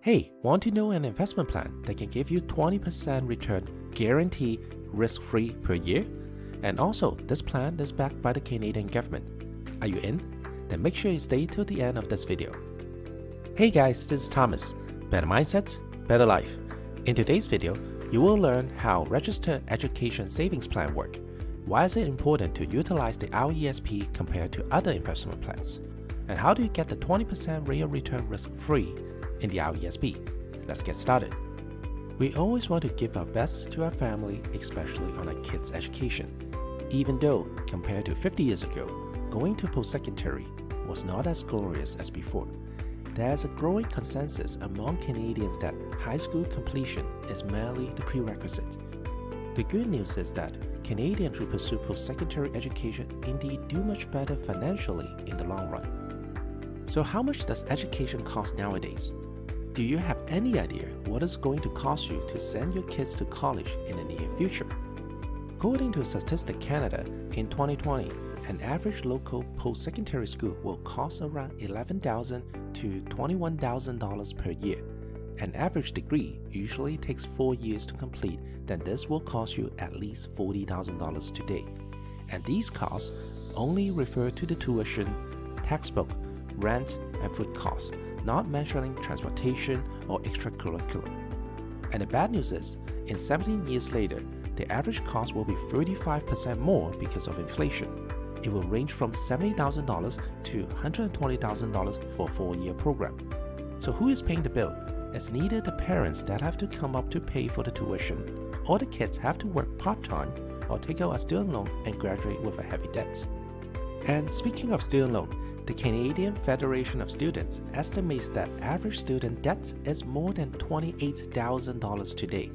Hey, want to know an investment plan that can give you 20% return guaranteed risk-free per year? And also, this plan is backed by the Canadian government. Are you in? Then make sure you stay till the end of this video. Hey guys, this is Thomas. Better mindset, better life. In today's video, you will learn how Registered Education Savings Plan work. Why is it important to utilize the RESP compared to other investment plans? And how do you get the 20% real return risk-free in the RESP? Let's get started. We always want to give our best to our family, especially on our kids' education. Even though, compared to 50 years ago, going to post-secondary was not as glorious as before, there is a growing consensus among Canadians that high school completion is merely the prerequisite. The good news is that Canadians who pursue post-secondary education indeed do much better financially in the long run. So how much does education cost nowadays? Do you have any idea what it's going to cost you to send your kids to college in the near future? According to Statistics Canada, in 2020, an average local post-secondary school will cost around $11,000 to $21,000 per year. An average degree usually takes 4 years to complete, then this will cost you at least $40,000 today. And these costs only refer to the tuition, textbook, rent, and food costs, not mentioning transportation or extracurricular. And the bad news is, in 17 years later, the average cost will be 35% more because of inflation. It will range from $70,000 to $120,000 for a 4-year program. So who is paying the bill? It's neither the parents that have to come up to pay for the tuition, or the kids have to work part-time or take out a student loan and graduate with a heavy debt. And speaking of student loan, the Canadian Federation of Students estimates that average student debt is more than $28,000 today.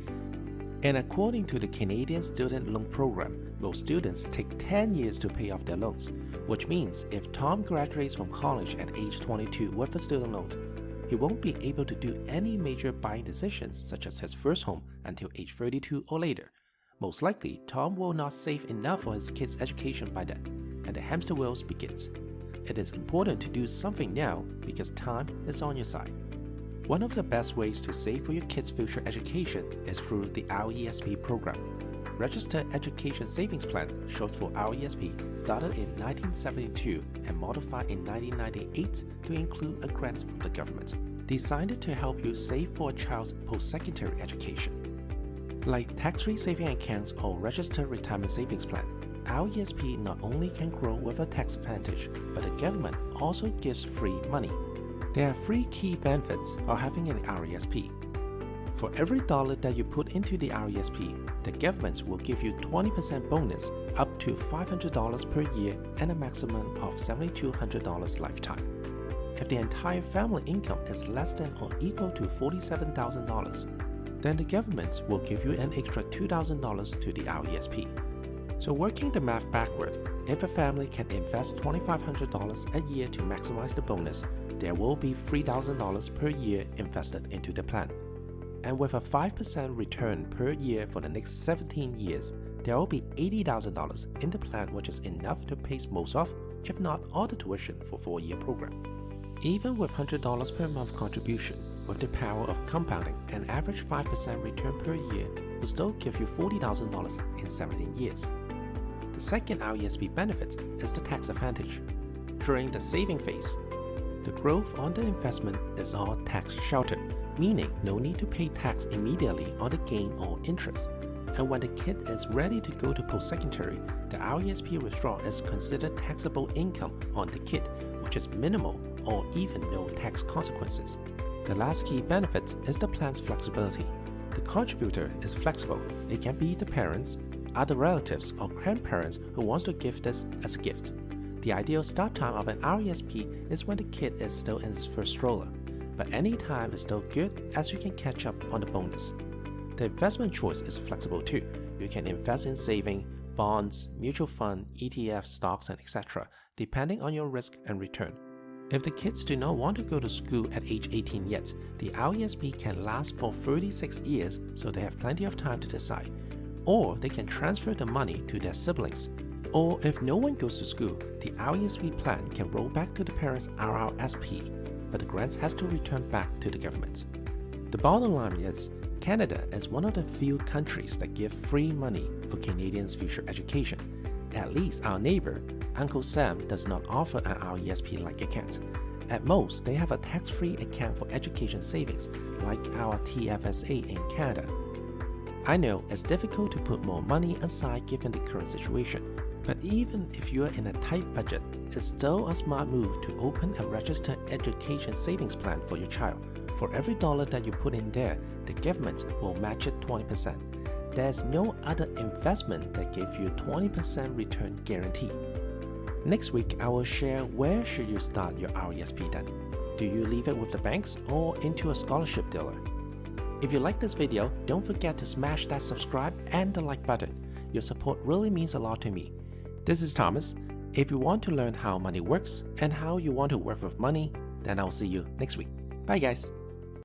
And according to the Canadian Student Loan Program, most students take 10 years to pay off their loans, which means if Tom graduates from college at age 22 with a student loan, he won't be able to do any major buying decisions such as his first home until age 32 or later. Most likely, Tom will not save enough for his kids' education by then, and the hamster wheel begins. It is important to do something now because time is on your side. One of the best ways to save for your kids' future education is through the RESP program. Registered Education Savings Plan, short for RESP, started in 1972 and modified in 1998 to include a grant from the government, designed to help you save for a child's post-secondary education. Like tax-free saving accounts or registered retirement savings plan, RESP not only can grow with a tax advantage, but the government also gives free money. There are 3 key benefits of having an RESP. For every dollar that you put into the RESP, the government will give you 20% bonus up to $500 per year and a maximum of $7,200 lifetime. If the entire family income is less than or equal to $47,000, then the government will give you an extra $2,000 to the RESP. So working the math backward, if a family can invest $2,500 a year to maximize the bonus, there will be $3,000 per year invested into the plan. And with a 5% return per year for the next 17 years, there will be $80,000 in the plan, which is enough to pay most of, if not all the tuition for a 4-year program. Even with $100 per month contribution, with the power of compounding, an average 5% return per year will still give you $40,000 in 17 years. The second RESP benefit is the tax advantage. During the saving phase, the growth on the investment is all tax sheltered, meaning no need to pay tax immediately on the gain or interest. And when the kid is ready to go to post-secondary, the RESP withdrawal is considered taxable income on the kid, which is minimal or even no tax consequences. The last key benefit is the plan's flexibility. The contributor is flexible. It can be the parents, other relatives, or grandparents who wants to give this as a gift. The ideal start time of an RESP is when the kid is still in his first stroller, but any time is still good as you can catch up on the bonus. The investment choice is flexible too. You can invest in saving, bonds, mutual fund, ETFs, stocks, and etc., depending on your risk and return. If the kids do not want to go to school at age 18 yet, the RESP can last for 36 years, so they have plenty of time to decide. Or they can transfer the money to their siblings. Or if no one goes to school, the RESP plan can roll back to the parents' RRSP, but the grant has to return back to the government. The bottom line is, Canada is one of the few countries that give free money for Canadians' future education. At least our neighbor, Uncle Sam, does not offer an RESP-like account. At most, they have a tax-free account for education savings, like our TFSA in Canada. I know it's difficult to put more money aside given the current situation, but even if you're in a tight budget, it's still a smart move to open a registered education savings plan for your child. For every dollar that you put in there, the government will match it 20%. There's no other investment that gives you 20% return guarantee. Next week, I will share where should you start your RESP then. Do you leave it with the banks or into a scholarship dealer? If you like this video, don't forget to smash that subscribe and the like button. Your support really means a lot to me. This is Thomas. If you want to learn how money works and how you want to work with money, then I'll see you next week. Bye guys!